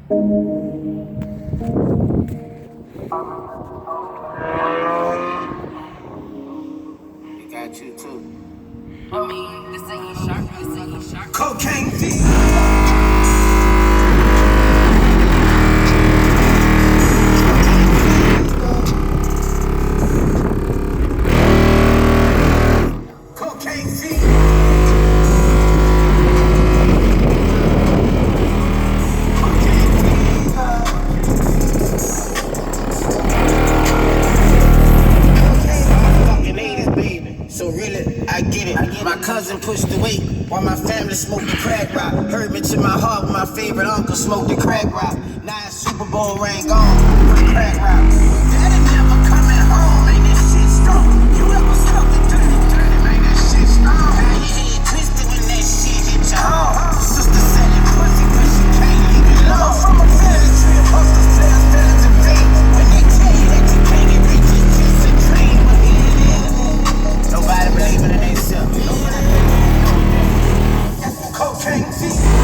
They got you too. I mean, this ain't sharp, this ain't sharp. Cocaine feet. Cocaine feet. So really, I get it. My cousin pushed the weight while my family smoked the crack rock. Hurt me to my heart when my favorite uncle smoked the crack rock. 9 Super Bowl ring gone for the crack rock. Daddy never coming home, man, this shit strong. You ever smoked the dirty, man, that shit strong. Now your head twisted when that shit hit your home. Sister selling pussy cause she can't leave it alone. From a family tree of hustlers, players, fellas, and fame. When they tell you that you can't get rich, it's just a dream. But here it is. Nobody believing in themselves. Cocaine feet.